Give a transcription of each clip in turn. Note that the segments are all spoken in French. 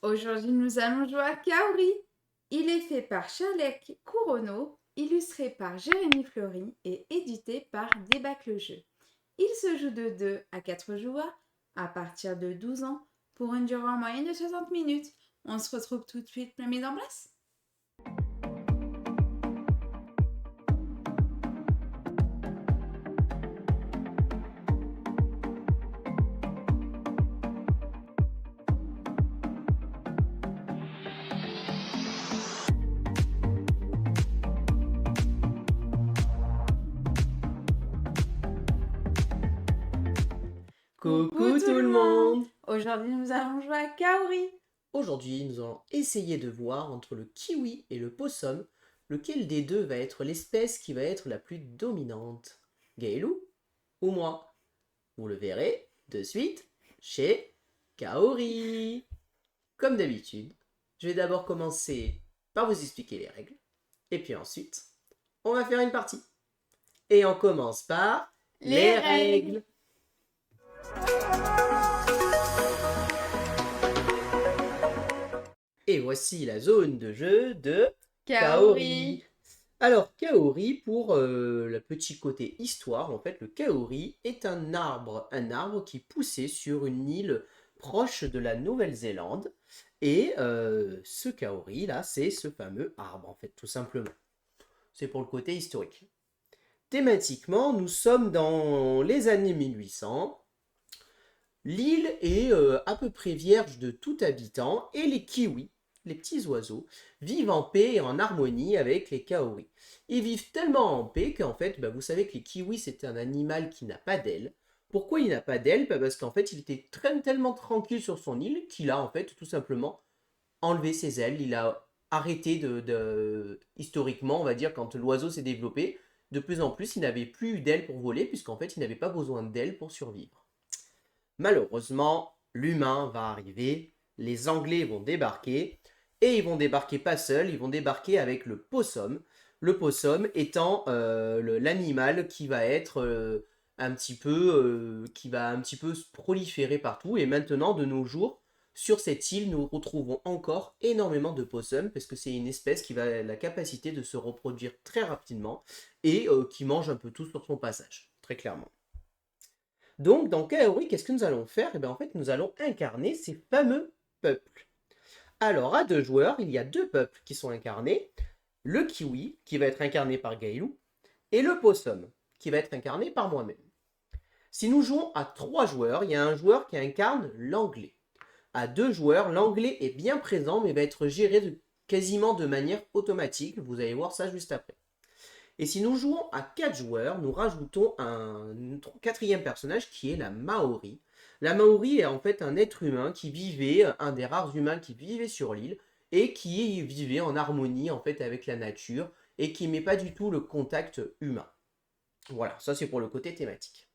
Aujourd'hui, nous allons jouer à Kaori. Il est fait par Shalek Kurono, illustré par Jérémy Fleury et édité par Débac le jeu. Il se joue de 2 à 4 joueurs à partir de 12 ans pour une durée en moyenne de 60 minutes. On se retrouve tout de suite, la mise en place. Coucou tout le monde! Aujourd'hui, nous allons jouer à Kaori. Aujourd'hui, nous allons essayer de voir entre le kiwi et le possum, lequel des deux va être l'espèce qui va être la plus dominante. Gaëlou ou moi? Vous le verrez de suite chez Kaori. Comme d'habitude, je vais d'abord commencer par vous expliquer les règles. Et puis ensuite, on va faire une partie. Et on commence par les règles. Et voici la zone de jeu de Kaori. Alors, Kaori, pour le petit côté histoire, en fait, le Kaori est un arbre qui poussait sur une île proche de la Nouvelle-Zélande. Et ce Kaori, là, c'est ce fameux arbre, en fait, tout simplement. C'est pour le côté historique. Thématiquement, nous sommes dans les années 1800. L'île est à peu près vierge de tout habitant et les kiwis, les petits oiseaux, vivent en paix et en harmonie avec les kaoris. Ils vivent tellement en paix qu'en fait, vous savez que les kiwis, c'est un animal qui n'a pas d'ailes. Pourquoi il n'a pas d'ailes? Parce qu'en fait, il était tellement tranquille sur son île qu'il a en fait tout simplement enlevé ses ailes. Il a arrêté historiquement, on va dire, quand l'oiseau s'est développé, de plus en plus, il n'avait plus d'ailes pour voler puisqu'en fait, il n'avait pas besoin d'ailes pour survivre. Malheureusement, l'humain va arriver, les Anglais vont débarquer, et ils vont débarquer pas seuls, ils vont débarquer avec le possum. Le possum étant l'animal qui va être qui va un petit peu se proliférer partout. Et maintenant, de nos jours, sur cette île, nous retrouvons encore énormément de possums, parce que c'est une espèce qui va la capacité de se reproduire très rapidement, et qui mange un peu tout sur son passage, très clairement. Donc, dans Kaori, qu'est-ce que nous allons faire? Eh bien, en fait, nous allons incarner ces fameux peuples. Alors, à 2 joueurs, il y a 2 peuples qui sont incarnés. Le kiwi, qui va être incarné par Gailou, et le possum, qui va être incarné par moi-même. Si nous jouons à 3 joueurs, il y a un joueur qui incarne l'anglais. À 2 joueurs, l'anglais est bien présent, mais va être géré quasiment de manière automatique. Vous allez voir ça juste après. Et si nous jouons à 4 joueurs, nous rajoutons un 4e personnage qui est la Maori. La Maori est en fait un être humain qui vivait, un des rares humains qui vivait sur l'île et qui vivait en harmonie en fait avec la nature et qui n'aimait pas du tout le contact humain. Voilà, ça c'est pour le côté thématique.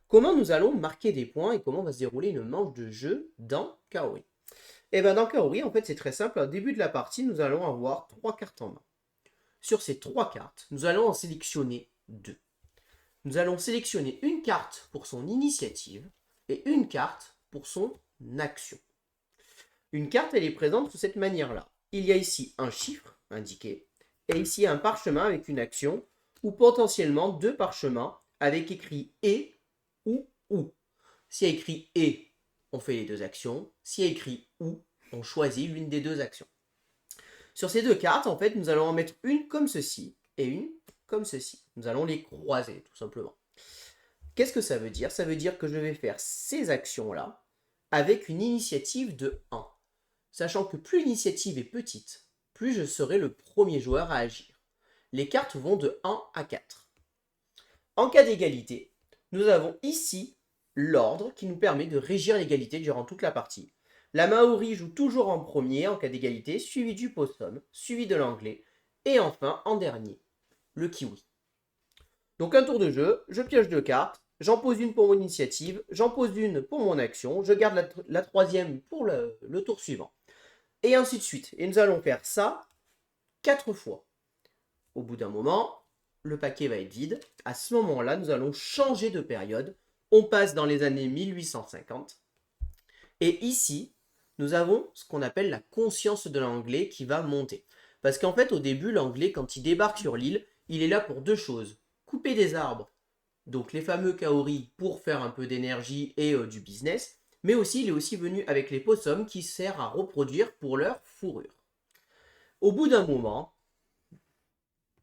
Comment nous allons marquer des points et comment va se dérouler une manche de jeu dans Kaori? Et bien dans Kaori, en fait c'est très simple. Au début de la partie, nous allons avoir 3 cartes en main. Sur ces 3 cartes, nous allons en sélectionner 2. Nous allons sélectionner une carte pour son initiative et une carte pour son action. Une carte, elle est présente de cette manière-là. Il y a ici un chiffre indiqué et ici un parchemin avec une action ou potentiellement 2 parchemins avec écrit et ou ou. S'il y a écrit et, on fait les 2 actions. S'il y a écrit ou, on choisit l'une des 2 actions. Sur ces 2 cartes, en fait, nous allons en mettre une comme ceci et une comme ceci. Nous allons les croiser, tout simplement. Qu'est-ce que ça veut dire? Ça veut dire que je vais faire ces actions-là avec une initiative de 1. Sachant que plus l'initiative est petite, plus je serai le premier joueur à agir. Les cartes vont de 1 à 4. En cas d'égalité, nous avons ici l'ordre qui nous permet de régir l'égalité durant toute la partie. La Maori joue toujours en premier en cas d'égalité, suivi du possum, suivi de l'anglais, et enfin, en dernier, le kiwi. Donc un tour de jeu, je pioche 2 cartes, j'en pose une pour mon initiative, j'en pose une pour mon action, je garde la troisième pour le tour suivant. Et ainsi de suite. Et nous allons faire ça 4 fois. Au bout d'un moment, le paquet va être vide. À ce moment-là, nous allons changer de période. On passe dans les années 1850. Et ici, nous avons ce qu'on appelle la conscience de l'anglais qui va monter. Parce qu'en fait, au début, l'anglais, quand il débarque sur l'île, il est là pour deux choses. Couper des arbres, donc les fameux kaori pour faire un peu d'énergie et du business, mais aussi il est aussi venu avec les possums qui servent à reproduire pour leur fourrure. Au bout d'un moment,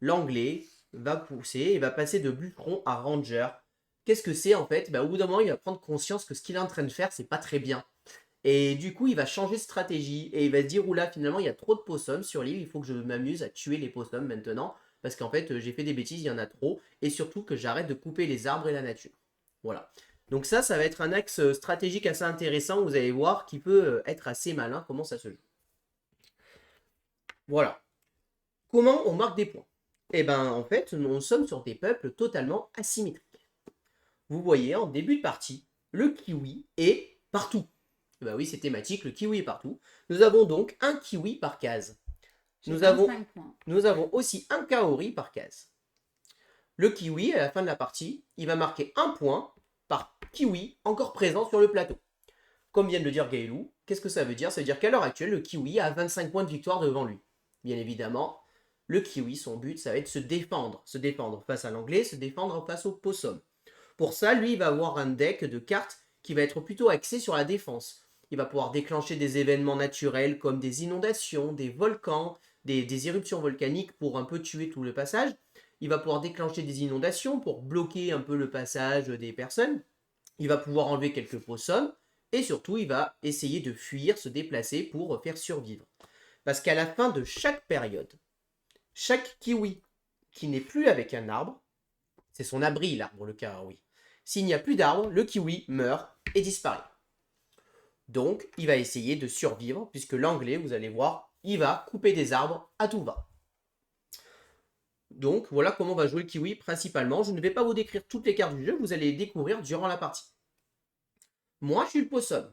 l'anglais va pousser et va passer de bûcheron à ranger. Qu'est-ce que c'est en fait? Au bout d'un moment, il va prendre conscience que ce qu'il est en train de faire, c'est pas très bien. Et du coup, il va changer de stratégie et il va se dire, oula, finalement, il y a trop de possums sur l'île, il faut que je m'amuse à tuer les possums maintenant, parce qu'en fait, j'ai fait des bêtises, il y en a trop, et surtout que j'arrête de couper les arbres et la nature. Voilà. Donc ça va être un axe stratégique assez intéressant, vous allez voir, qui peut être assez malin, comment ça se joue. Voilà. Comment on marque des points? Eh bien, en fait, nous sommes sur des peuples totalement asymétriques. Vous voyez, en début de partie, le kiwi est partout. Bah oui, c'est thématique, le kiwi est partout. Nous avons donc un kiwi par case. Nous avons aussi un kaori par case. Le kiwi, à la fin de la partie, il va marquer un point par kiwi encore présent sur le plateau. Comme vient de le dire Gaëlou, qu'est-ce que ça veut dire? Ça veut dire qu'à l'heure actuelle, le kiwi a 25 points de victoire devant lui. Bien évidemment, le kiwi, son but, ça va être se défendre face à l'anglais, se défendre face au possum. Pour ça, lui, il va avoir un deck de cartes qui va être plutôt axé sur la défense. Il va pouvoir déclencher des événements naturels comme des inondations, des volcans, des éruptions volcaniques pour un peu tuer tout le passage. Il va pouvoir déclencher des inondations pour bloquer un peu le passage des personnes. Il va pouvoir enlever quelques possums. Et surtout, il va essayer de fuir, se déplacer pour faire survivre. Parce qu'à la fin de chaque période, chaque kiwi qui n'est plus avec un arbre, c'est son abri l'arbre, le kaori. S'il n'y a plus d'arbre, le kiwi meurt et disparaît. Donc, il va essayer de survivre, puisque l'anglais, vous allez voir, il va couper des arbres à tout va. Donc, voilà comment va jouer le kiwi principalement. Je ne vais pas vous décrire toutes les cartes du jeu, vous allez les découvrir durant la partie. Moi, je suis le possum.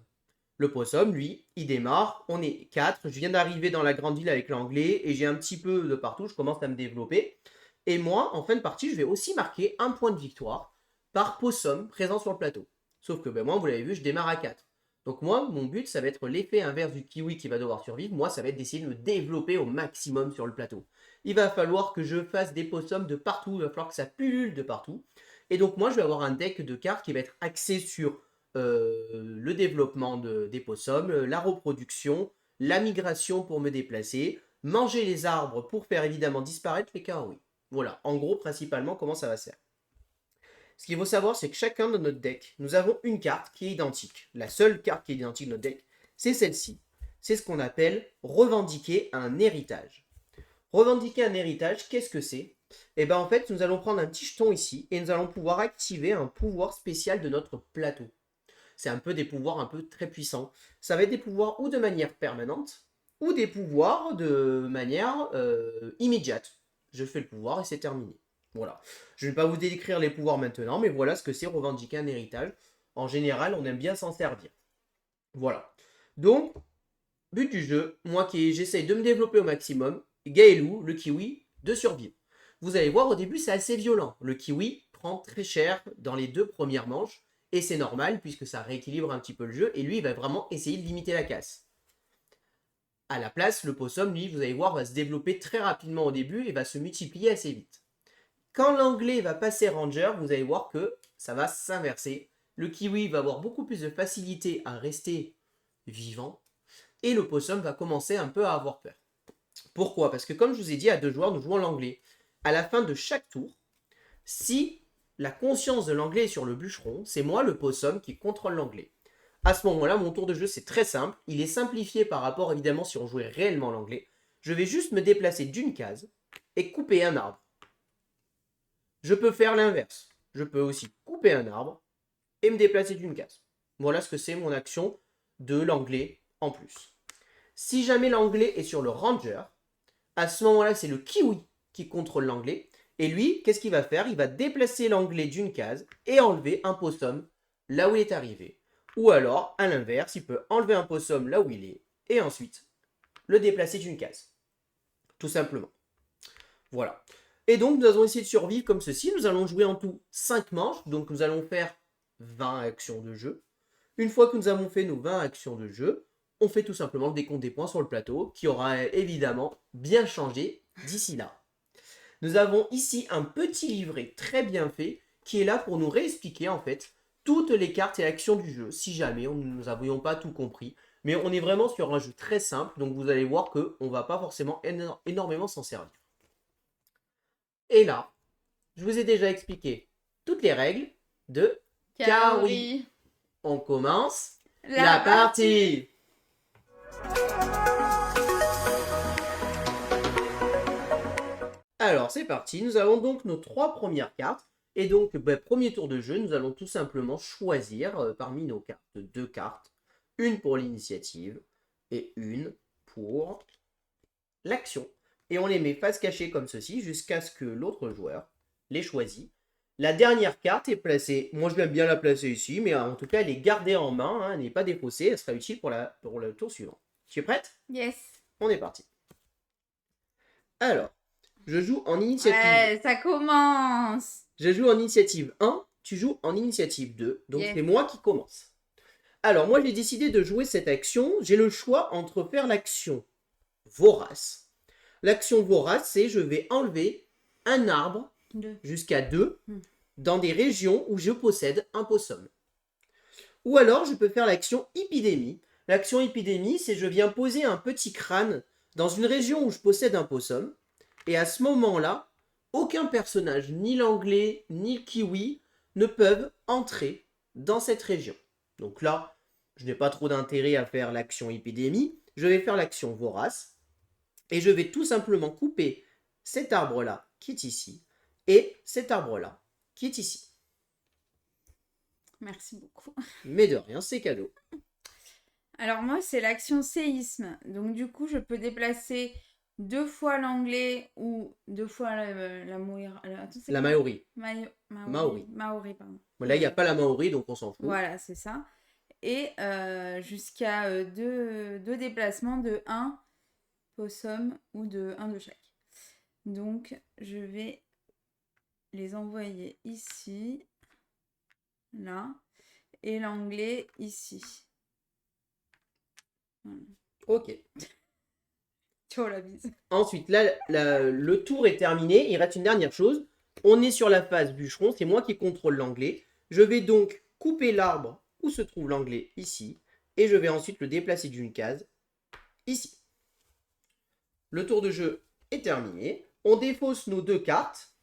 Le possum, lui, il démarre, on est 4, je viens d'arriver dans la grande ville avec l'anglais, et j'ai un petit peu de partout, je commence à me développer. Et moi, en fin de partie, je vais aussi marquer un point de victoire par possum présent sur le plateau. Sauf que moi, vous l'avez vu, je démarre à 4. Donc moi, mon but, ça va être l'effet inverse du kiwi qui va devoir survivre. Moi, ça va être d'essayer de me développer au maximum sur le plateau. Il va falloir que je fasse des possums de partout, il va falloir que ça pullule de partout. Et donc moi, je vais avoir un deck de cartes qui va être axé sur le développement des possums, la reproduction, la migration pour me déplacer, manger les arbres pour faire évidemment disparaître les kaori. Voilà, en gros, principalement, comment ça va se faire. Ce qu'il faut savoir, c'est que chacun de notre deck, nous avons une carte qui est identique. La seule carte qui est identique de notre deck, c'est celle-ci. C'est ce qu'on appelle revendiquer un héritage. Revendiquer un héritage, qu'est-ce que c'est? Eh bien, en fait, nous allons prendre un petit jeton ici et nous allons pouvoir activer un pouvoir spécial de notre plateau. C'est un peu des pouvoirs un peu très puissants. Ça va être des pouvoirs ou de manière permanente, ou des pouvoirs de manière immédiate. Je fais le pouvoir et c'est terminé. Voilà. Je ne vais pas vous décrire les pouvoirs maintenant, mais voilà ce que c'est revendiquer un héritage. En général, on aime bien s'en servir. Voilà. Donc, but du jeu, moi qui j'essaye de me développer au maximum, Gaëlou, le kiwi, de survivre. Vous allez voir, au début, c'est assez violent. Le kiwi prend très cher dans les 2 premières manches, et c'est normal puisque ça rééquilibre un petit peu le jeu, et lui, il va vraiment essayer de limiter la casse. À la place, le possum, lui, vous allez voir, va se développer très rapidement au début et va se multiplier assez vite. Quand l'anglais va passer ranger, vous allez voir que ça va s'inverser. Le kiwi va avoir beaucoup plus de facilité à rester vivant, et le possum va commencer un peu à avoir peur. Pourquoi? Parce que comme je vous ai dit, à 2 joueurs, nous jouons l'anglais. À la fin de chaque tour, si la conscience de l'anglais est sur le bûcheron, c'est moi, le possum, qui contrôle l'anglais. À ce moment-là, mon tour de jeu, c'est très simple. Il est simplifié par rapport, évidemment, si on jouait réellement l'anglais. Je vais juste me déplacer d'une case et couper un arbre. Je peux faire l'inverse. Je peux aussi couper un arbre et me déplacer d'une case. Voilà ce que c'est mon action de l'anglais en plus. Si jamais l'anglais est sur le ranger, à ce moment-là, c'est le kiwi qui contrôle l'anglais. Et lui, qu'est-ce qu'il va faire? Il va déplacer l'anglais d'une case et enlever un possum là où il est arrivé. Ou alors, à l'inverse, il peut enlever un possum là où il est et ensuite le déplacer d'une case. Tout simplement. Voilà. Et donc, nous allons essayer de survivre comme ceci. Nous allons jouer en tout 5 manches. Donc, nous allons faire 20 actions de jeu. Une fois que nous avons fait nos 20 actions de jeu, on fait tout simplement le décompte des points sur le plateau, qui aura évidemment bien changé d'ici là. Nous avons ici un petit livret très bien fait, qui est là pour nous réexpliquer en fait toutes les cartes et actions du jeu, si jamais nous n'avions pas tout compris. Mais on est vraiment sur un jeu très simple, donc vous allez voir qu'on ne va pas forcément énormément s'en servir. Et là, je vous ai déjà expliqué toutes les règles de Kaori. On commence la partie. Alors c'est parti, nous avons donc nos 3 premières cartes. Et donc, premier tour de jeu, nous allons tout simplement choisir parmi nos cartes 2 cartes. Une pour l'initiative et une pour l'action. Et on les met face cachée comme ceci jusqu'à ce que l'autre joueur les choisit. La dernière carte est placée, moi je l'aime bien la placer ici, mais en tout cas elle est gardée en main, hein, elle n'est pas défaussée, elle sera utile pour le tour suivant. Tu es prête? Yes. On est parti. Alors, je joue en initiative. Ouais, ça commence. Je joue en initiative 1, tu joues en initiative 2, donc Yes. c'est moi qui commence. Alors, moi j'ai décidé de jouer cette action, j'ai le choix entre faire l'action vorace. L'action vorace, c'est je vais enlever un arbre jusqu'à 2 dans des régions où je possède un possum. Ou alors, je peux faire l'action épidémie. L'action épidémie, c'est je viens poser un petit crâne dans une région où je possède un possum. Et à ce moment-là, aucun personnage, ni l'anglais, ni le kiwi, ne peuvent entrer dans cette région. Donc là, je n'ai pas trop d'intérêt à faire l'action épidémie. Je vais faire l'action vorace. Et je vais tout simplement couper cet arbre-là qui est ici et cet arbre-là qui est ici. Merci beaucoup. Mais de rien, c'est cadeau. Alors moi, c'est l'action séisme. Donc du coup, je peux déplacer 2 fois l'anglais ou 2 fois la Maori. Maori, pardon. Bon, là, il n'y a pas la Maori, donc on s'en fout. Voilà, c'est ça. Et jusqu'à 2 déplacements de 1 possum ou de 1 de chaque. Donc, je vais les envoyer ici, là, et l'anglais ici. Voilà. Ok. Ciao la bise. Ensuite, là, le tour est terminé. Il reste une dernière chose. On est sur la phase bûcheron. C'est moi qui contrôle l'anglais. Je vais donc couper l'arbre où se trouve l'anglais ici. Et je vais ensuite le déplacer d'une case ici. Le tour de jeu est terminé. On défausse nos 2 cartes.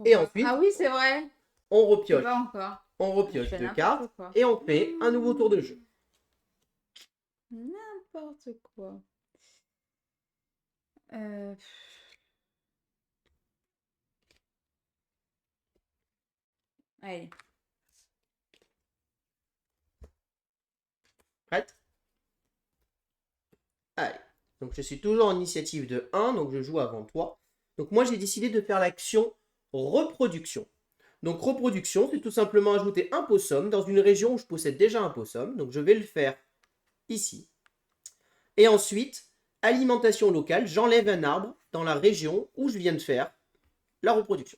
Et ensuite, ah oui, c'est vrai. On repioche. Pas encore. On repioche 2 cartes. Et on fait un nouveau tour de jeu. N'importe quoi. Allez. Prête? Allez. Donc je suis toujours en initiative de 1, donc je joue avant toi. Donc moi j'ai décidé de faire l'action reproduction. Donc reproduction, c'est tout simplement ajouter un possum dans une région où je possède déjà un possum. Donc je vais le faire ici. Et ensuite, alimentation locale, j'enlève un arbre dans la région où je viens de faire la reproduction.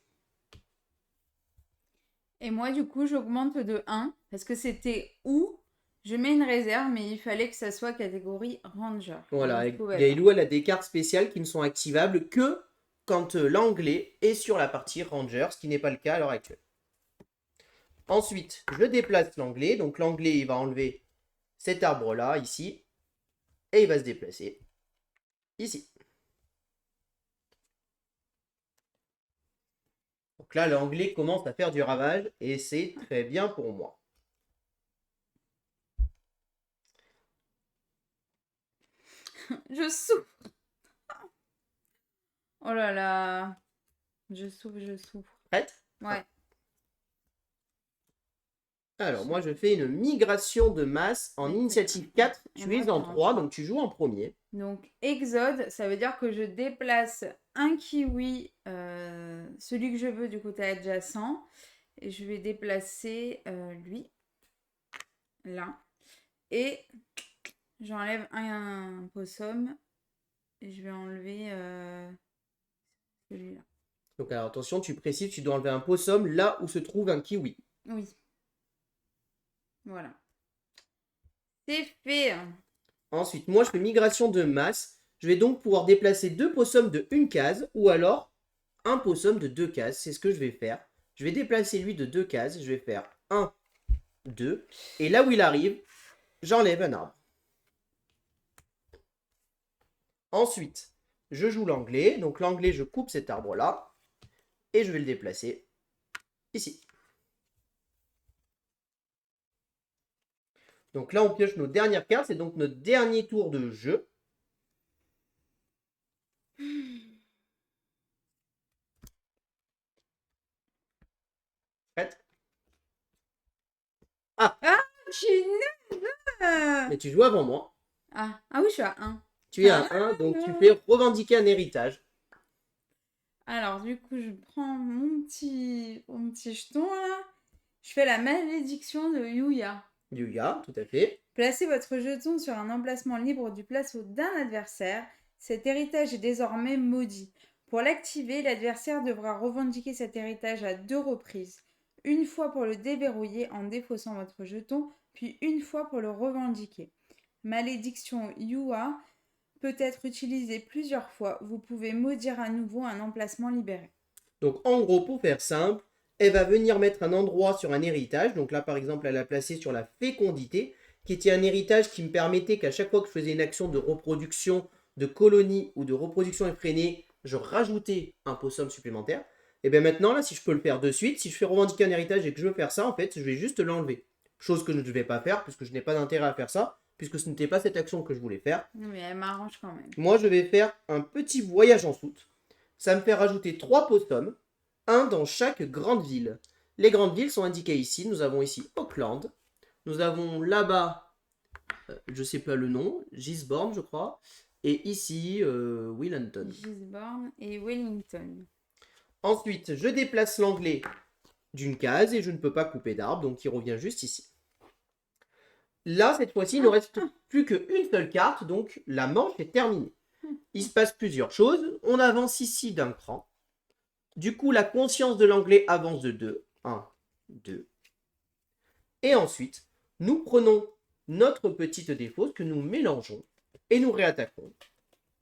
Et moi, du coup, j'augmente de 1 parce que c'était où je mets une réserve, mais il fallait que ça soit catégorie ranger. Voilà, Gailou, elle a des cartes spéciales qui ne sont activables que quand l'anglais est sur la partie ranger, ce qui n'est pas le cas à l'heure actuelle. Ensuite, je déplace l'anglais. Donc l'anglais, il va enlever cet arbre-là, ici. Et il va se déplacer ici. Donc là, l'anglais commence à faire du ravage et c'est très bien pour moi. Je souffre. Oh là là. Je souffre. Prête? Ouais. Alors, moi, je fais une migration de masse en initiative 4. Tu es en 3, donc tu joues en premier. Donc, exode, ça veut dire que je déplace un kiwi, celui que je veux du côté adjacent. Et je vais déplacer lui, là. Et j'enlève un possum. Et je vais enlever celui-là. Donc, alors, attention, tu précises, tu dois enlever un possum là où se trouve un kiwi. Oui. Voilà. C'est fait. Ensuite, moi, je fais migration de masse. Je vais donc pouvoir déplacer 2 possums de 1 case ou alors un possum de 2 cases. C'est ce que je vais faire. Je vais déplacer lui de 2 cases. Je vais faire 1, 2. Et là où il arrive, j'enlève un arbre. Ensuite, je joue l'anglais. Donc l'anglais, je coupe cet arbre-là. Et je vais le déplacer ici. Donc là, on pioche nos dernières cartes. C'est donc notre dernier tour de jeu. Prête? Ah, je suis nulle. Mais tu joues avant moi. Ah oui, je suis à 1. Tu es à 1, donc tu fais revendiquer un héritage. Alors, du coup, je prends mon petit jeton là. Je fais la malédiction de Yuya. Yuya, tout à fait. Placez votre jeton sur un emplacement libre du placeau d'un adversaire. Cet héritage est désormais maudit. Pour l'activer, l'adversaire devra revendiquer cet héritage à 2 reprises. Une fois pour le déverrouiller en défaussant votre jeton, puis une fois pour le revendiquer. Malédiction Yuya peut être utilisée plusieurs fois. Vous pouvez maudire à nouveau un emplacement libéré. Donc en gros, pour faire simple, elle va venir mettre un endroit sur un héritage. Donc là, par exemple, elle a placé sur la fécondité, qui était un héritage qui me permettait qu'à chaque fois que je faisais une action de reproduction de colonie ou de reproduction effrénée, je rajoutais un possum supplémentaire. Et bien maintenant, là, si je peux le faire de suite, si je fais revendiquer un héritage et que je veux faire ça, en fait, je vais juste l'enlever. Chose que je ne vais pas faire, puisque je n'ai pas d'intérêt à faire ça, puisque ce n'était pas cette action que je voulais faire. Mais elle m'arrange quand même. Moi, je vais faire un petit voyage en soute. Ça me fait rajouter 3 possums, un dans chaque grande ville. Les grandes villes sont indiquées ici. Nous avons ici Auckland. Nous avons là-bas, je ne sais pas le nom, Gisborne, je crois. Et ici, Wellington. Gisborne et Wellington. Ensuite, je déplace l'anglais d'une case et je ne peux pas couper d'arbre, donc il revient juste ici. Là, cette fois-ci, il ne reste plus qu'une seule carte, donc la manche est terminée. Il se passe plusieurs choses. On avance ici d'un cran. Du coup, la conscience de l'anglais avance de 2. 1, 2. Et ensuite, nous prenons notre petite défausse que nous mélangeons et nous réattaquons.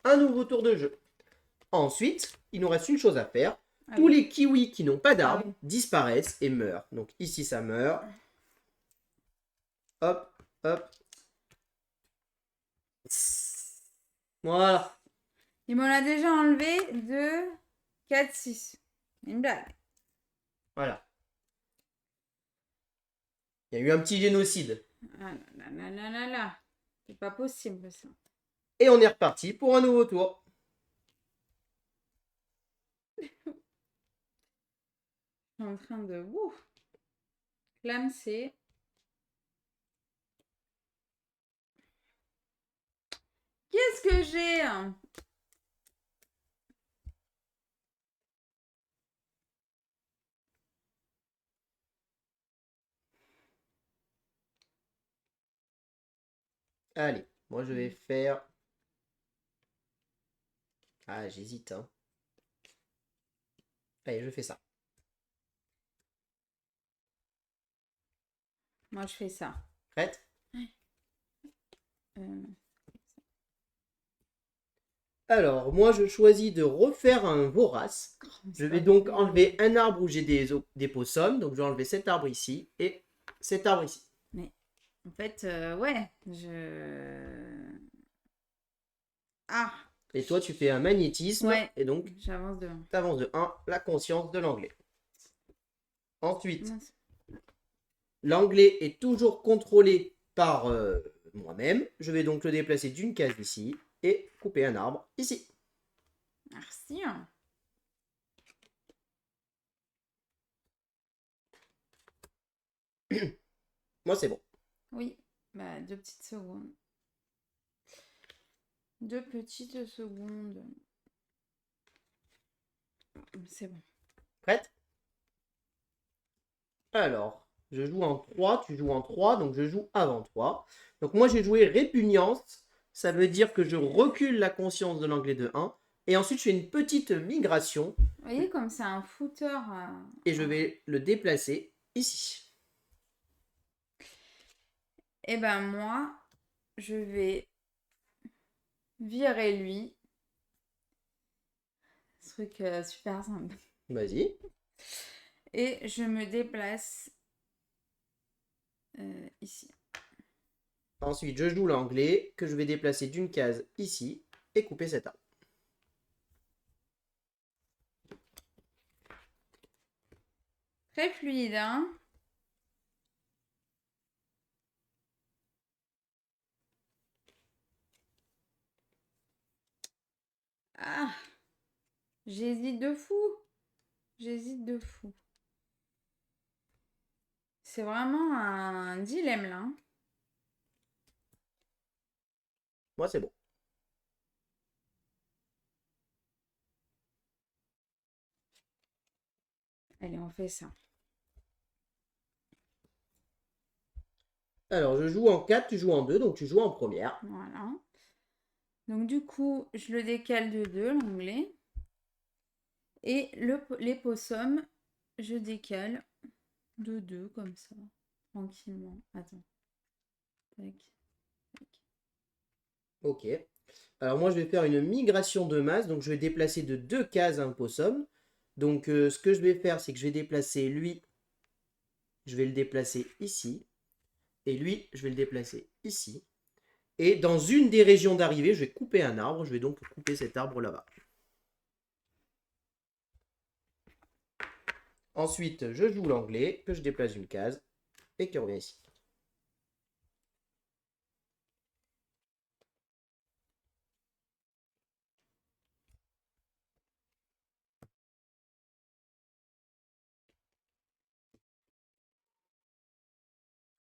Un nouveau tour de jeu. Ensuite, il nous reste une chose à faire. Tous les kiwis qui n'ont pas d'arbre disparaissent et meurent. Donc ici, ça meurt. Hop, hop. Voilà. Il m'en a déjà enlevé 2, 4, 6. Une blague. Voilà. Il y a eu un petit génocide. Ah là là là là là. C'est pas possible ça. Et on est reparti pour un nouveau tour. Je suis en train de... clamser. Qu'est-ce que j'ai? Allez, moi je vais faire... Ah, j'hésite, hein. Allez, je fais ça. Moi, je fais ça. Prête? Alors, moi je choisis de refaire un vorace. Je vais donc enlever un arbre où j'ai des possums. Donc je vais enlever cet arbre ici et cet arbre ici. Mais en fait, ouais, Ah! Et toi tu fais un magnétisme. Ouais, et donc j'avance de 1. tu avances de 1, la conscience de l'anglais. Ensuite, l'anglais est toujours contrôlé par moi-même. Je vais donc le déplacer d'une case ici et couper un arbre ici. Merci. Moi c'est bon. Oui, bah 2 petites secondes. 2 petites secondes. C'est bon. Prête? Alors, je joue en 3, tu joues en 3, donc je joue avant toi. Donc moi j'ai joué répugnance, ça veut dire que je recule la conscience de l'anglais de 1. Et ensuite je fais une petite migration. Vous voyez comme c'est un footer. Et je vais le déplacer ici. Et ben moi, je vais virer lui. Truc super simple. Vas-y. Et je me déplace ici. Ensuite, je joue l'anglais que je vais déplacer d'une case ici et couper cet arbre. Très fluide, hein? Ah! J'hésite de fou. J'hésite de fou. C'est vraiment un dilemme là. Moi, c'est bon. Allez, on fait ça. Alors, je joue en 4, tu joues en 2, donc tu joues en première. Voilà. Donc du coup, je le décale de 2, l'anglais. Et les possums, je décale de 2 comme ça, tranquillement. Attends. Tac, tac. Ok. Alors moi, je vais faire une migration de masse, donc je vais déplacer de 2 cases un possum. Donc ce que je vais faire, c'est que je vais déplacer lui, je vais le déplacer ici. Et lui, je vais le déplacer ici. Et dans une des régions d'arrivée, je vais couper un arbre. Je vais donc couper cet arbre là-bas. Ensuite, je joue l'anglais, que je déplace d'une case et qui revient ici.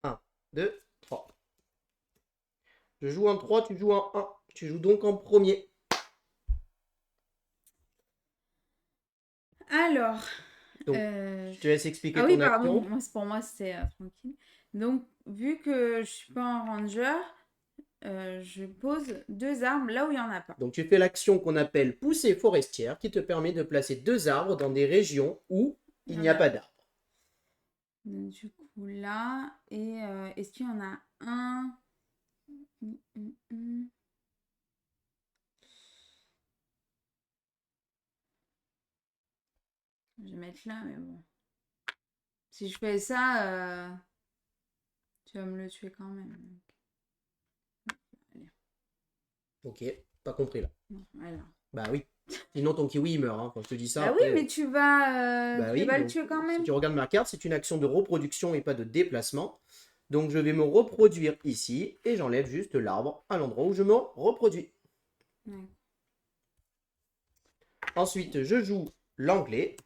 Un, 2, 3. Je joue en 3, tu joues en 1. Tu joues donc en premier. Alors. Donc, je te laisse expliquer Ah oui, ton pardon. action. Pour moi, c'était tranquille. Donc, vu que je suis pas un ranger, je pose 2 arbres là où il n'y en a pas. Donc tu fais l'action qu'on appelle poussée forestière qui te permet de placer 2 arbres dans des régions où il n'y a pas d'arbres. Du coup, là, et est-ce qu'il y en a un? Je vais mettre là, mais bon. Si je fais ça, tu vas me le tuer quand même. Allez. Ok, pas compris là. Non, voilà. Bah oui. Sinon ton kiwi il meurt, hein. Quand je te dis ça. Ah Après, oui, mais tu vas le tuer quand même. si tu regardes ma carte, c'est une action de reproduction et pas de déplacement. Donc je vais me reproduire ici et j'enlève juste l'arbre à l'endroit où je me reproduis. Ouais. Ensuite, je joue l'anglais.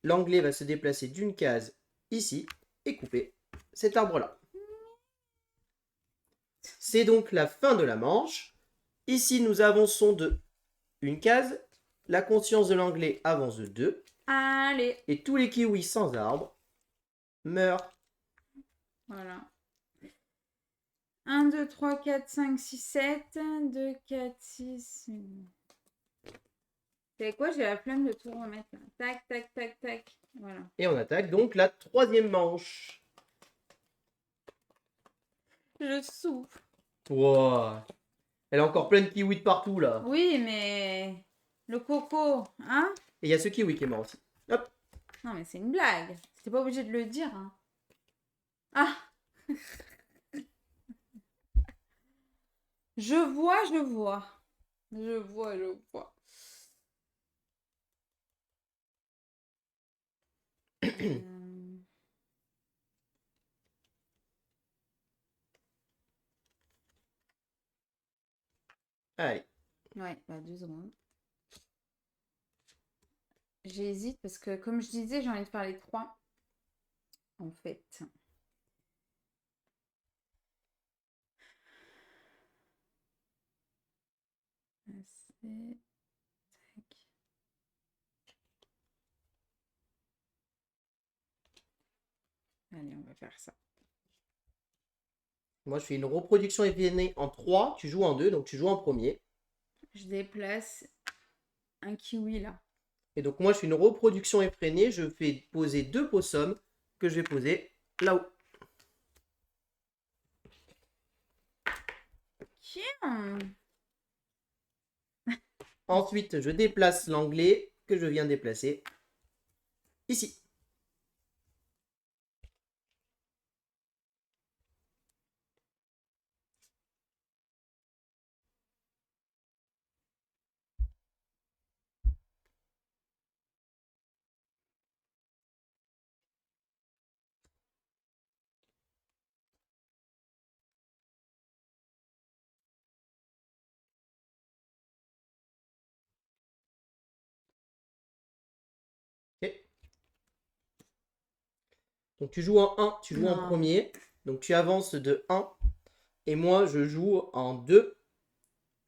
L'anglais va se déplacer d'une case ici et couper cet arbre-là. C'est donc la fin de la manche. Ici, nous avançons de une case. La conscience de l'anglais avance de 2. Allez. Et tous les kiwis sans arbre meurent. Voilà. 1, 2, 3, 4, 5, 6, 7. 2, 4, 6. C'est quoi? J'ai la flemme de tout remettre là. Tac, tac, tac, tac. Voilà. Et on attaque donc la troisième manche. Je souffle. Wow. Elle a encore plein de kiwis de partout là. Oui, mais le coco, hein? Et il y a ce kiwi qui est mort aussi. Hop. Non, mais c'est une blague. T'es pas obligé de le dire. Hein. Ah! Je vois, je vois. Je vois, je vois. Allez. Ouais, bah 2 secondes. J'hésite parce que, comme je disais, j'ai envie de faire les 3. En fait. Allez, on va faire ça. Moi, je fais une reproduction effrénée en 3. Tu joues en 2, donc tu joues en premier. Je déplace un kiwi là. Et donc, moi, je fais une reproduction effrénée. Je fais poser 2 possums que je vais poser là-haut. Tiens. Ensuite, je déplace l'anglais que je viens de déplacer ici. Ok. Donc tu joues en 1, tu joues en Non. premier. Donc tu avances de 1. Et moi, je joue en 2.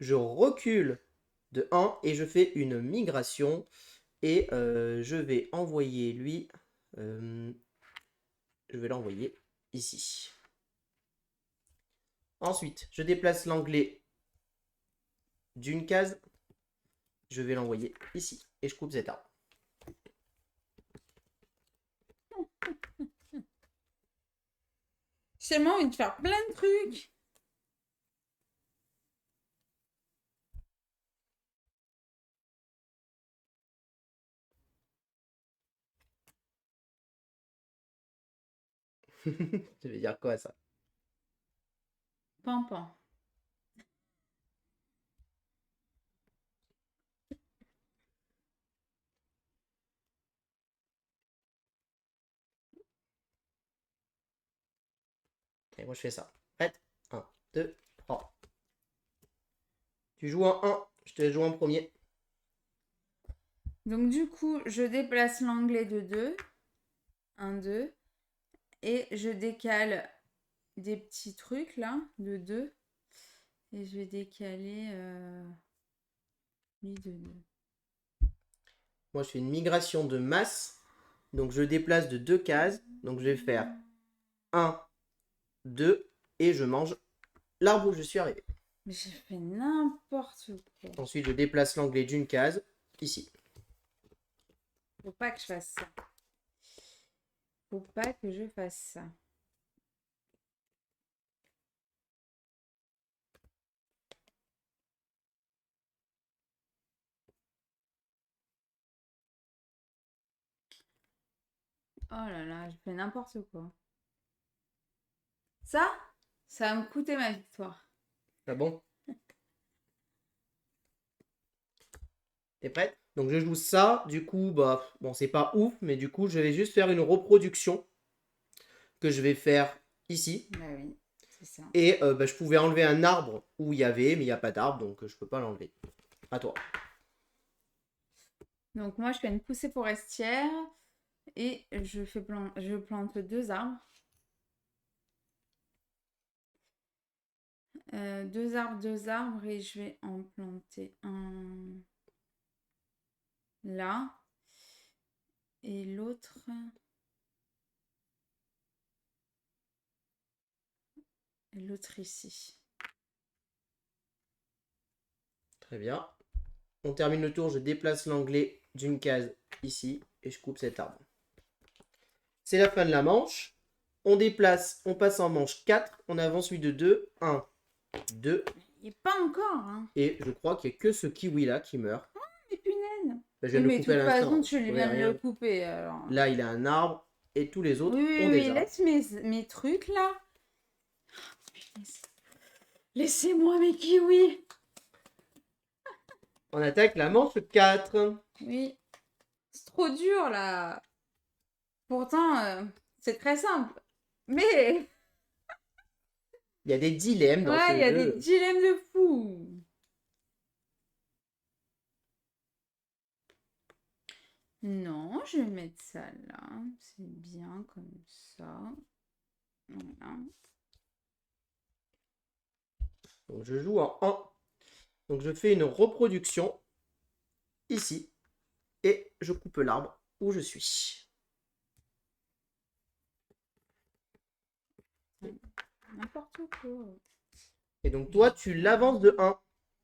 Je recule de 1 et je fais une migration. Et je vais envoyer lui. Je vais l'envoyer ici. Ensuite, je déplace l'anglais d'une case. Je vais l'envoyer ici. Et je coupe cet arbre. J'ai tellement envie de faire plein de trucs. Ça veut dire quoi ça? Pampan. Et moi je fais ça. Prête? 1, 2, 3. Tu joues en 1. Je te joue en premier. Donc du coup, je déplace l'anglais de 2. 1, 2. Et je décale des petits trucs là, de 2. Et je vais décaler lui de 2. Moi je fais une migration de masse. Donc je déplace de 2 cases. Donc je vais faire 1, 2. Et je mange l'arbre où je suis arrivé. Mais j'ai fait n'importe quoi. Ensuite je déplace l'anglais d'une case. Ici. Faut pas que je fasse ça. Faut pas que je fasse ça. Oh là là, j'ai fait n'importe quoi. Ça va me coûter ma victoire. Ah bon? T'es prête? Donc je joue ça. Du coup, bah, bon, c'est pas ouf. Mais du coup, je vais juste faire une reproduction. Que je vais faire ici. Bah oui, c'est ça. Et bah, je pouvais enlever un arbre où il y avait, mais il n'y a pas d'arbre, donc je peux pas l'enlever. À toi. Donc moi, je fais une poussée forestière et je plante 2 arbres. 2 arbres, 2 arbres et je vais en planter un là et l'autre ici. Très bien. On termine le tour, je déplace l'anglais d'une case ici et je coupe cet arbre. C'est la fin de la manche. On déplace, on passe en manche 4, on avance lui de 2, 1, 2. Il n'est pas encore, hein. Et je crois qu'il n'y a que ce kiwi là qui meurt. Oh, les punaises. Bah, je viens de le Mais de couper à toute façon, l'instant. tu Je viens pouvais de le rien. couper. Alors. Là, il a un arbre et tous les autres Oui, ont des arbres. laisse mes trucs là. Laissez-moi mes kiwis. On attaque la manche 4. Oui. C'est trop dur là. Pourtant, c'est très simple. Mais Il y a des dilemmes dans ce ouais, il y a jeu. des dilemmes de fou. Non, je vais mettre ça là. C'est bien comme ça. Voilà. Donc je joue en 1. Donc je fais une reproduction ici. Et je coupe l'arbre où je suis. N'importe quoi. Et donc toi, tu l'avances de 1.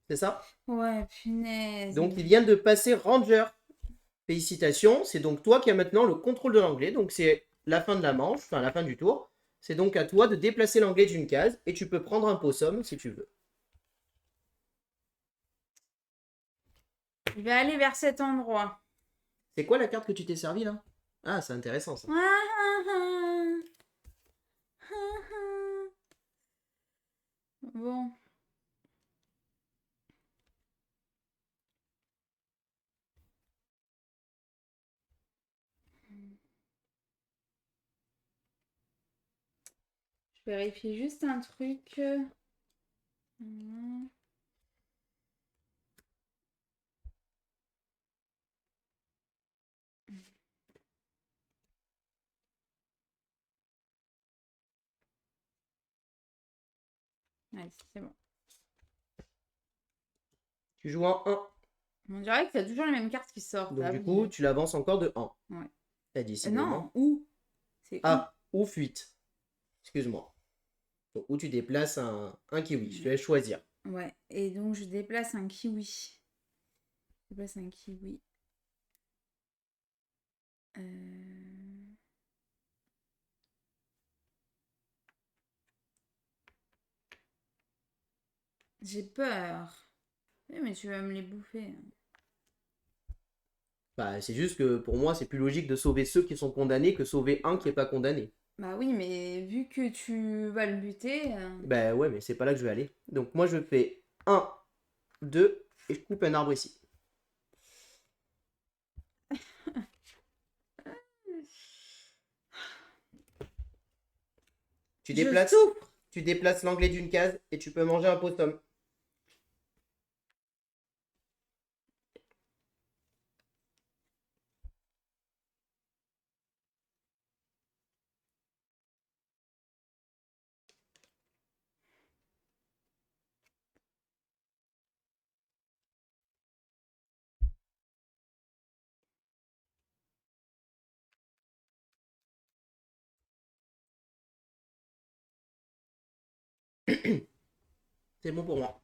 C'est ça? Ouais, punaise. Donc il vient de passer Ranger. Félicitations. C'est donc toi qui as maintenant le contrôle de l'anglais. Donc c'est la fin de la manche, enfin la fin du tour. C'est donc à toi de déplacer l'anglais d'une case. Et tu peux prendre un possum si tu veux. Je vais aller vers cet endroit. C'est quoi la carte que tu t'es servi là? Ah, c'est intéressant ça. Bon. Je vérifie juste un truc. Ouais, c'est bon. Tu joues en 1. On dirait que t'as toujours les mêmes cartes qui sortent. Donc Ah du oui. coup, tu l'avances encore de 1. Ouais. T'as décidément. Non, où? C'est où? Ah, ou fuite. Excuse-moi. Donc, où tu déplaces un kiwi. Je te laisse choisir. Ouais, et donc je déplace un kiwi. Je déplace un kiwi. J'ai peur. Oui, mais tu vas me les bouffer. Bah, c'est juste que pour moi, c'est plus logique de sauver ceux qui sont condamnés que sauver un qui est pas condamné. Bah oui, mais vu que tu vas le buter... Bah ouais, mais c'est pas là que je vais aller. Donc moi, je fais 1, 2, et je coupe un arbre ici. Tu déplaces, tu déplaces l'anglais d'une case et tu peux manger un possum. C'est bon pour moi.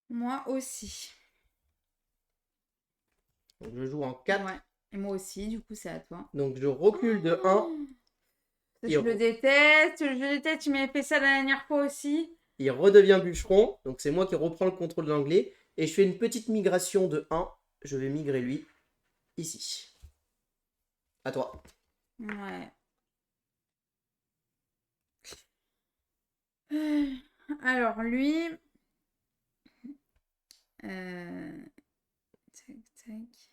Moi aussi. Donc je joue en 4. Ouais. Et moi aussi, du coup, c'est à toi. Donc je recule de 1. Je le déteste, je le déteste, tu m'avais fait ça la dernière fois aussi. Il redevient bûcheron, donc c'est moi qui reprends le contrôle de l'anglais. Et je fais une petite migration de 1. Je vais migrer lui ici. À toi. Ouais. Alors lui... Tac, tac.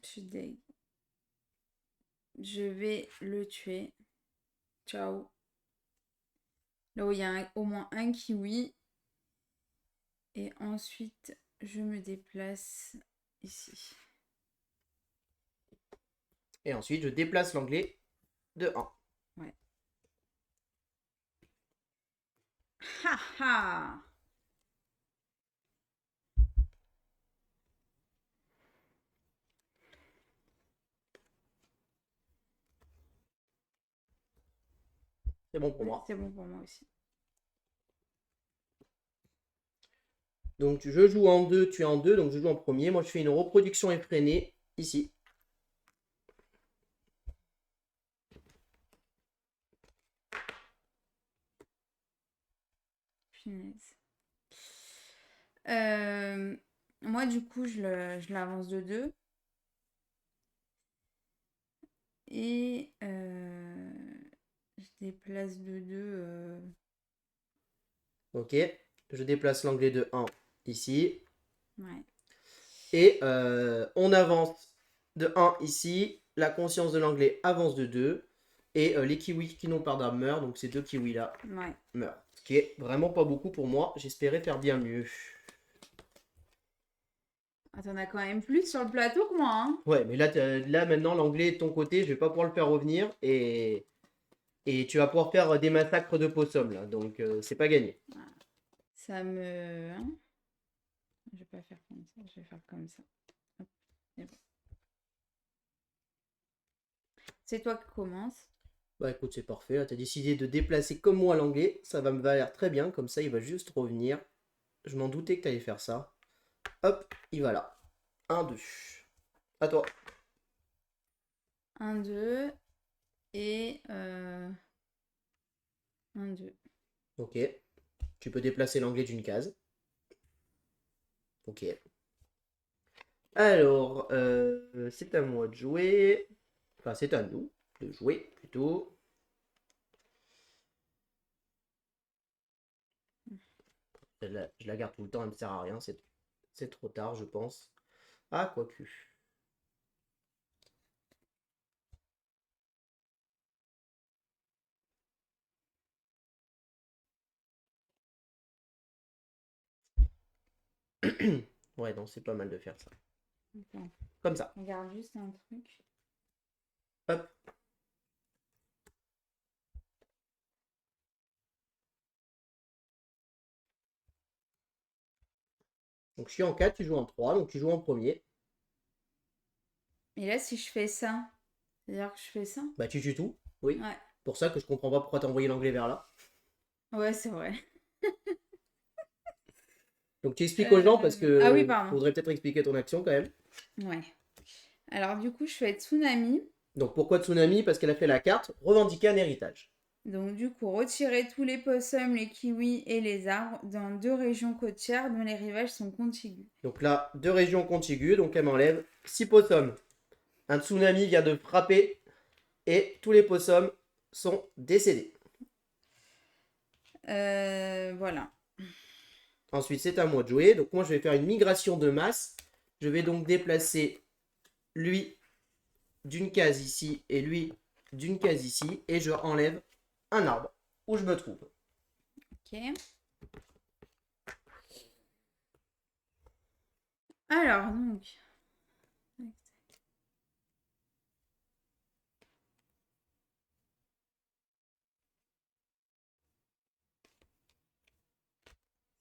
Je suis deg. Je vais le tuer. Ciao. Là où il y a au moins un kiwi. Et ensuite, je me déplace ici. Et ensuite, je déplace l'anglais de 1. Ouais. Ha ha! C'est bon pour moi. C'est bon pour moi aussi. Donc je joue en 2, tu es en 2, donc je joue en premier. Moi je fais une reproduction effrénée ici. Punaise. Moi du coup je l'avance de 2. Et je déplace de 2. Ok. Je déplace l'anglais de 1 ici. Ouais. Et on avance de 1 ici. La conscience de l'anglais avance de 2. Et les kiwis qui n'ont pas d'armes meurent. Donc ces deux kiwis là meurent. Ce qui est vraiment pas beaucoup pour moi. J'espérais faire bien mieux. Ah, t'en as quand même plus sur le plateau que moi, hein. Ouais, mais là maintenant l'anglais est de ton côté. Je vais pas pouvoir le faire revenir. Et tu vas pouvoir faire des massacres de possums là. Donc c'est pas gagné. Ça me... Hein, je vais pas faire comme ça. Je vais faire comme ça. Hop, bon. C'est toi qui commence. Bah écoute, c'est parfait. Tu as décidé de déplacer comme moi l'anglais. Ça va me valer très bien. Comme ça, il va juste revenir. Je m'en doutais que tu allais faire ça. Hop, il va là. 1, 2. À toi. 1, 2. Et... 1, 2. Ok. Tu peux déplacer l'anglais d'une case. Ok. Alors, c'est à moi de jouer. Enfin, c'est à nous de jouer plutôt. Je la garde tout le temps, elle me sert à rien. C'est trop tard, je pense. Ah, quoique. Ouais, non, c'est pas mal de faire ça. Attends, Comme ça. on regarde juste un truc. Hop. Donc je suis en 4, tu joues en 3, donc tu joues en premier. Et là, si je fais ça, c'est-à-dire que je fais ça? Bah tu tues tout, oui. Ouais. Pour ça que je comprends pas pourquoi t'as envoyé l'anglais vers là. Ouais, c'est vrai. Donc tu expliques aux gens parce Ah oui, que pardon. faudrait peut-être expliquer ton action quand même. Ouais. Alors, du coup, je fais tsunami. Donc pourquoi Tsunami? Parce qu'elle a fait la carte revendiquer un héritage. Donc, du coup, retirer tous les possums, les kiwis et les arbres dans 2 régions côtières dont les rivages sont contigus. Donc là, 2 régions contiguës, donc elle m'enlève 6 possums. Un tsunami vient de frapper et tous les possums sont décédés. Voilà. Ensuite, c'est à moi de jouer. Donc moi, je vais faire une migration de masse. Je vais donc déplacer lui d'une case ici et lui d'une case ici. Et je enlève un arbre où je me trouve. Ok. Alors, donc.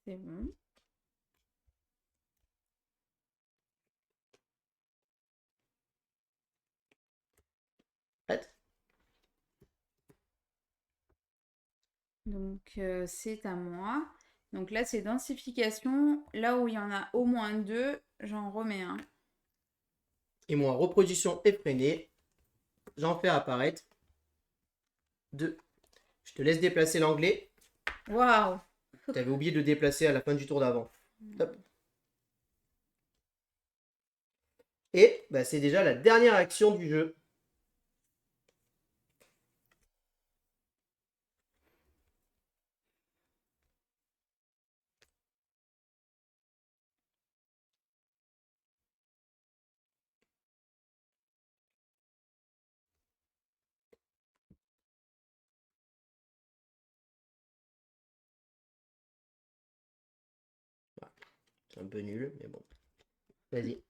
C'est bon. Prête? Donc, c'est à moi. Donc là, c'est densification. Là où il y en a au moins 2, j'en remets un. Et moi, reproduction effrénée. J'en fais apparaître 2. Je te laisse déplacer l'anglais. Waouh! Tu avais oublié de le déplacer à la fin du tour d'avant. Hop. Et bah, c'est déjà la dernière action du jeu. C'est un peu nul, mais bon. Vas-y.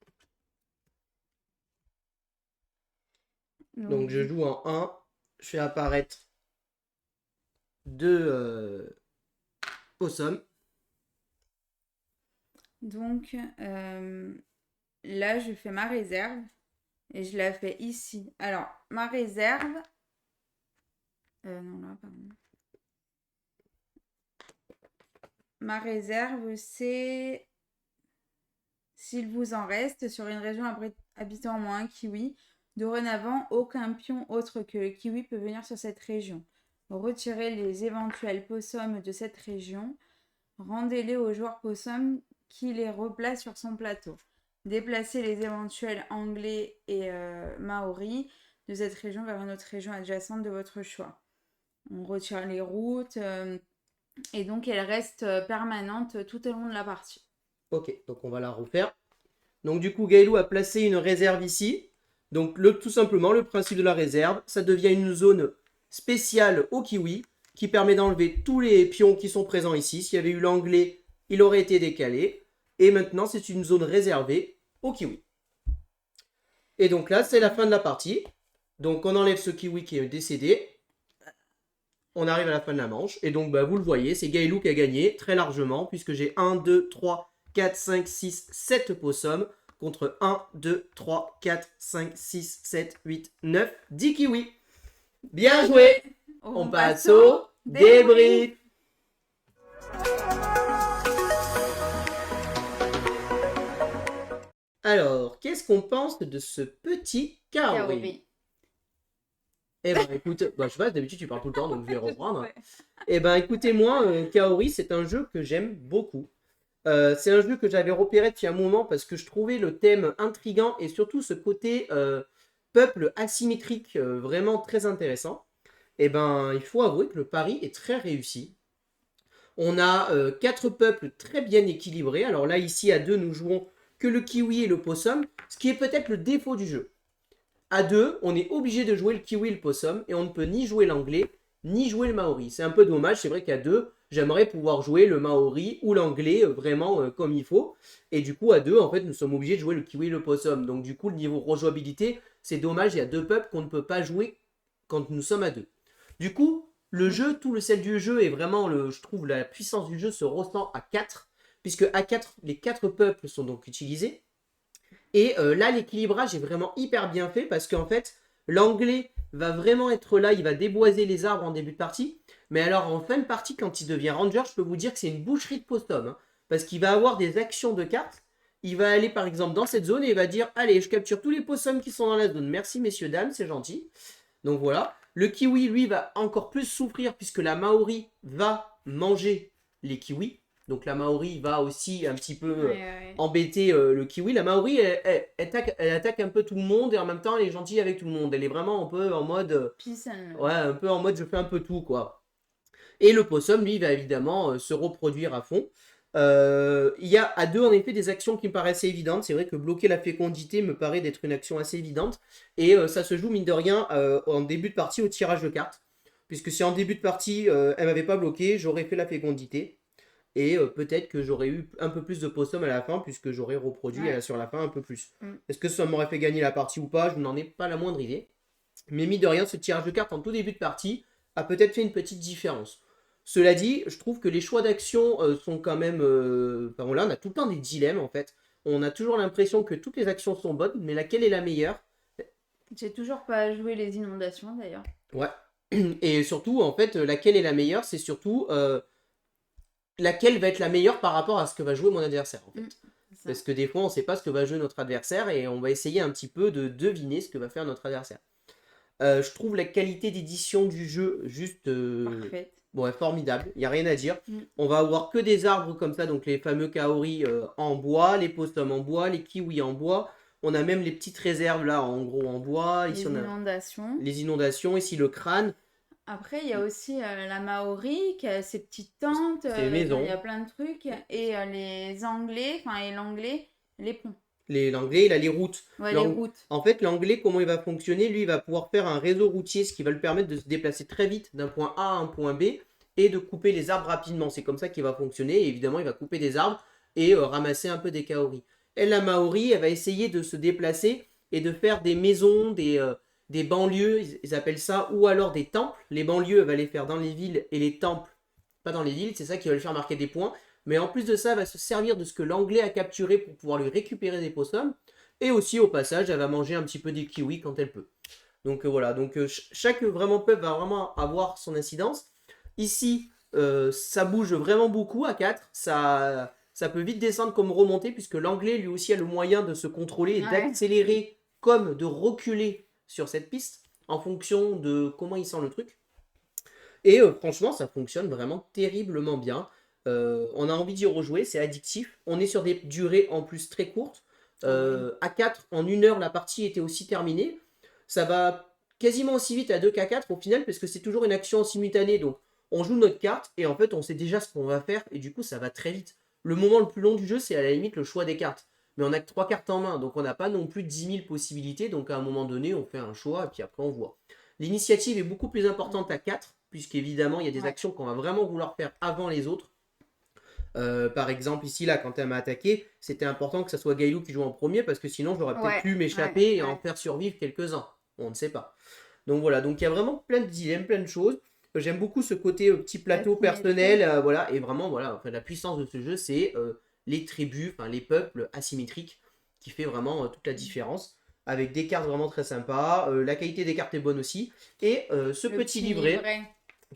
Donc je joue en 1. Je fais apparaître 2 possums. Donc, là, je fais ma réserve. Et je la fais ici. Alors, ma réserve... non, là, pardon. Ma réserve, c'est... S'il vous en reste sur une région habitant au moins un kiwi, dorénavant, aucun pion autre que le kiwi peut venir sur cette région. Retirez les éventuels possums de cette région. Rendez-les au joueur possum qui les replace sur son plateau. Déplacez les éventuels anglais et maoris de cette région vers une autre région adjacente de votre choix. On retire les routes et donc elles restent permanentes tout au long de la partie. Ok, donc on va la refaire. Donc du coup, Gaëlou a placé une réserve ici. Donc tout simplement, le principe de la réserve, ça devient une zone spéciale au kiwi qui permet d'enlever tous les pions qui sont présents ici. S'il y avait eu l'anglais, il aurait été décalé. Et maintenant, c'est une zone réservée au kiwi. Et donc là, c'est la fin de la partie. Donc on enlève ce kiwi qui est décédé. On arrive à la fin de la manche. Et donc, bah, vous le voyez, c'est Gaëlou qui a gagné très largement puisque j'ai 1, 2, 3, 4, 5, 6, 7 possums contre 1, 2, 3, 4, 5, 6, 7, 8, 9, 10 kiwis. Bien joué. On passe au débrief. Alors, qu'est-ce qu'on pense de ce petit Kaori? Eh ben écoute, je sais pas, d'habitude tu parles tout le temps, donc je vais Je reprendre. sais. Eh ben écoutez, moi, Kaori, c'est un jeu que j'aime beaucoup. C'est un jeu que j'avais repéré depuis un moment parce que je trouvais le thème intriguant et surtout ce côté peuple asymétrique vraiment très intéressant. Eh ben, il faut avouer que le pari est très réussi. On a quatre peuples très bien équilibrés. Alors là, ici, à deux, nous jouons que le kiwi et le possum, ce qui est peut-être le défaut du jeu. À deux, on est obligé de jouer le kiwi et le possum et on ne peut ni jouer l'anglais ni jouer le maori. C'est un peu dommage, c'est vrai qu'à deux, j'aimerais pouvoir jouer le maori ou l'anglais vraiment comme il faut. Et du coup, à deux, en fait, nous sommes obligés de jouer le kiwi et le possum. Donc du coup, le niveau rejouabilité, c'est dommage, il y a deux peuples qu'on ne peut pas jouer quand nous sommes à deux. Du coup, le jeu, tout le sel du jeu est vraiment, je trouve, la puissance du jeu se ressent à 4, puisque à 4, les quatre peuples sont donc utilisés. Et là, l'équilibrage est vraiment hyper bien fait parce qu'en fait, l'anglais va vraiment être là, il va déboiser les arbres en début de partie. Mais alors, en fin de partie, quand il devient ranger, je peux vous dire que c'est une boucherie de possum. Hein, parce qu'il va avoir des actions de cartes. Il va aller, par exemple, dans cette zone et il va dire allez, je capture tous les possums qui sont dans la zone. Merci, messieurs, dames, c'est gentil. Donc voilà. Le kiwi, lui, va encore plus souffrir puisque la maori va manger les kiwis. Donc la maori va aussi un petit peu embêter le kiwi. La maori, elle attaque un peu tout le monde et en même temps, elle est gentille avec tout le monde. Elle est vraiment un peu en mode... ouais, un peu en mode je fais un peu tout, quoi. Et le possum, lui, va évidemment se reproduire à fond. Il y a à deux, en effet, des actions qui me paraissaient évidentes. C'est vrai que bloquer la fécondité me paraît d'être une action assez évidente. Et ça se joue, mine de rien, en début de partie au tirage de cartes. Puisque si en début de partie, elle m'avait pas bloqué, j'aurais fait la fécondité. Et peut-être que j'aurais eu un peu plus de possum à la fin, puisque j'aurais reproduit sur la fin un peu plus. Est-ce que ça m'aurait fait gagner la partie ou pas? Je n'en ai pas la moindre idée. Mais mine de rien, ce tirage de cartes en tout début de partie a peut-être fait une petite différence. Cela dit, je trouve que les choix d'action sont quand même... Enfin, là, on a tout le temps des dilemmes, en fait. On a toujours l'impression que toutes les actions sont bonnes, mais laquelle est la meilleure? J'ai toujours pas joué les inondations d'ailleurs. Ouais. Et surtout, en fait, laquelle est la meilleure, c'est surtout laquelle va être la meilleure par rapport à ce que va jouer mon adversaire, en fait. Parce que des fois, on ne sait pas ce que va jouer notre adversaire et on va essayer un petit peu de deviner ce que va faire notre adversaire. Je trouve la qualité d'édition du jeu juste ouais, formidable, il n'y a rien à dire. On va avoir que des arbres comme ça, donc les fameux kaori en bois, les possums en bois, les kiwis en bois. On a même les petites réserves là, en gros en bois. Ici, les inondations. Les inondations, ici le crâne. Après, il y a aussi la maori qui a ses petites tentes. Ses maisons. Il y a plein de trucs. Et les anglais, et l'anglais, les ponts. L'anglais, il a les routes. Ouais, les routes. En fait, l'anglais, comment il va fonctionner? Lui, il va pouvoir faire un réseau routier, ce qui va lui permettre de se déplacer très vite d'un point A à un point B et de couper les arbres rapidement. C'est comme ça qu'il va fonctionner. Et évidemment, il va couper des arbres et ramasser un peu des kaori. Elle, la maori, elle va essayer de se déplacer et de faire des maisons, des banlieues, ils appellent ça, ou alors des temples. Les banlieues, elle va les faire dans les villes et les temples, pas dans les villes. C'est ça qui va lui faire marquer des points. Mais en plus de ça, elle va se servir de ce que l'anglais a capturé pour pouvoir lui récupérer des possums. Et aussi, au passage, elle va manger un petit peu des kiwis quand elle peut. Donc voilà, donc chaque vraiment peuple va vraiment avoir son incidence. Ici, ça bouge vraiment beaucoup à 4. Ça peut vite descendre comme remonter, puisque l'anglais, lui aussi, a le moyen de se contrôler et d'accélérer comme de reculer sur cette piste, en fonction de comment il sent le truc. Et franchement, ça fonctionne vraiment terriblement bien. On a envie d'y rejouer, c'est addictif. On est sur des durées en plus très courtes. À 4, en 1 heure, la partie était aussi terminée. Ça va quasiment aussi vite à 2 qu'à 4 au final, parce que c'est toujours une action simultanée. Donc, on joue notre carte et en fait, on sait déjà ce qu'on va faire et du coup, ça va très vite. Le moment le plus long du jeu, c'est à la limite le choix des cartes. Mais on n'a que 3 cartes en main, donc on n'a pas non plus 10 000 possibilités. Donc, à un moment donné, on fait un choix et puis après, on voit. L'initiative est beaucoup plus importante à 4, puisqu'évidemment, il y a des actions qu'on va vraiment vouloir faire avant les autres. Par exemple, ici, là, quand elle m'a attaqué, c'était important que ça soit Gailou qui joue en premier parce que sinon, j'aurais peut-être pu m'échapper et en faire survivre quelques-uns. On ne sait pas. Donc voilà, donc il y a vraiment plein de dilemmes, plein de choses. J'aime beaucoup ce côté petit plateau personnel, voilà, et vraiment, voilà, enfin, la puissance de ce jeu, c'est les tribus, enfin les peuples asymétriques qui fait vraiment toute la différence. Avec des cartes vraiment très sympas, la qualité des cartes est bonne aussi, et ce petit livret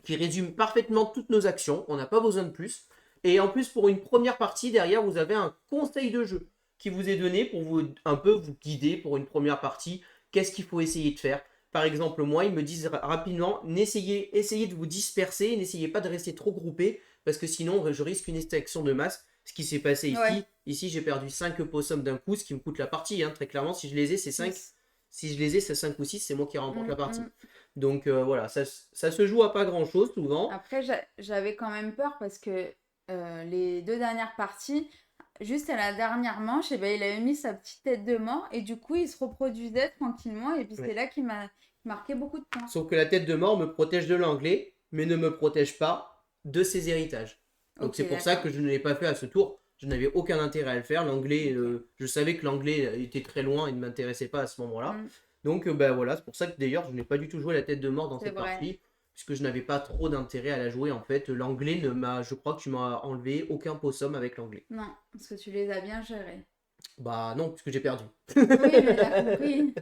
qui résume parfaitement toutes nos actions, on n'a pas besoin de plus. Et en plus, pour une première partie, derrière, vous avez un conseil de jeu qui vous est donné pour vous un peu vous guider pour une première partie. Qu'est-ce qu'il faut essayer de faire? par exemple moi, ils me disent rapidement, essayez de vous disperser, n'essayez pas de rester trop groupés, parce que sinon je risque une extraction de masse. Ce qui s'est passé ici, Ouais. ici j'ai perdu 5 possums d'un coup, ce qui me coûte la partie, hein, très clairement, si je les ai, c'est 5. Six. Si je les ai, c'est 5 ou 6, c'est moi qui remporte la partie. Mm. Donc voilà, ça se joue à pas grand chose souvent. Après, j'avais quand même peur parce que les 2 dernières parties, juste à la dernière manche, eh ben, il avait mis sa petite tête de mort et du coup, il se reproduisait tranquillement et puis c'est Ouais. là qu'il m'a marqué beaucoup de points. Sauf que la tête de mort me protège de l'anglais, mais ne me protège pas de ses héritages. Donc Ok, c'est pour ça d'accord. que je ne l'ai pas fait à ce tour. Je n'avais aucun intérêt à le faire. L'anglais, Ok. je savais que l'anglais était très loin et ne m'intéressait pas à ce moment-là. Mm, Donc ben voilà, c'est pour ça que d'ailleurs je n'ai pas du tout joué la tête de mort dans c'est cette vrai. partie, puisque je n'avais pas trop d'intérêt à la jouer en fait. L'anglais ne m'a, je crois que tu m'as enlevé aucun possum avec l'anglais. Non, parce que tu les as bien gérés. Bah non, puisque j'ai perdu. Oui, mais t'as compris.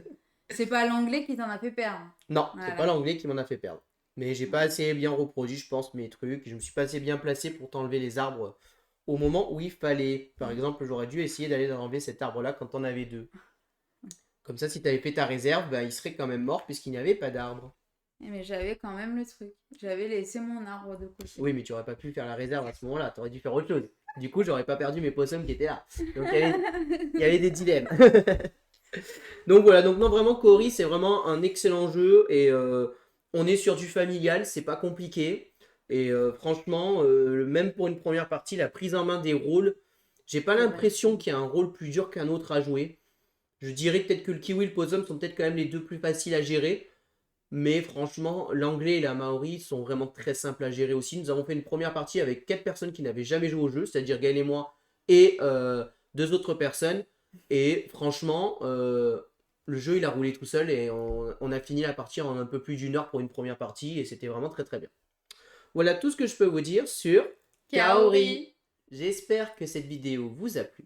C'est pas l'anglais qui t'en a fait perdre. Non, c'est pas Voilà. l'anglais qui m'en a fait perdre. Mais j'ai pas assez bien reproduit, je pense, mes trucs. Je me suis pas assez bien placé pour t'enlever les arbres au moment où il fallait. Par Mm. exemple, j'aurais dû essayer d'aller enlever cet arbre-là quand on avait deux. Comme ça, si tu avais fait ta réserve, bah, il serait quand même mort puisqu'il n'y avait pas d'arbre. Mais j'avais quand même le truc. J'avais laissé mon arbre de côté. Oui, mais tu aurais pas pu faire la réserve à ce moment-là. Tu aurais dû faire autre chose. Du coup, j'aurais pas perdu mes possums qui étaient là. Donc, il y avait des dilemmes. Donc voilà, donc non, vraiment, Cory, c'est vraiment un excellent jeu. Et on est sur du familial, c'est pas compliqué. Et franchement, même pour une première partie, la prise en main des rôles, j'ai pas C'est vrai. l'impression qu'il y a un rôle plus dur qu'un autre à jouer. Je dirais peut-être que le kiwi et le possum sont peut-être quand même les deux plus faciles à gérer. Mais franchement, l'anglais et la maori sont vraiment très simples à gérer aussi. Nous avons fait une première partie avec 4 personnes qui n'avaient jamais joué au jeu, c'est-à-dire Gaël et moi, et 2 autres personnes. Et franchement, le jeu il a roulé tout seul et on a fini la partie en un peu plus d'une heure pour une première partie et c'était vraiment très très bien. Voilà tout ce que je peux vous dire sur Kaori. Kaori. J'espère que cette vidéo vous a plu.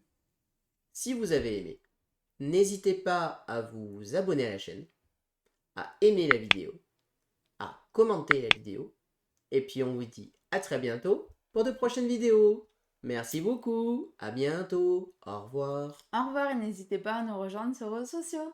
Si vous avez aimé, n'hésitez pas à vous abonner à la chaîne, à aimer la vidéo, à commenter la vidéo. Et puis on vous dit à très bientôt pour de prochaines vidéos. Merci beaucoup, à bientôt, au revoir. Au revoir et n'hésitez pas à nous rejoindre sur les réseaux sociaux.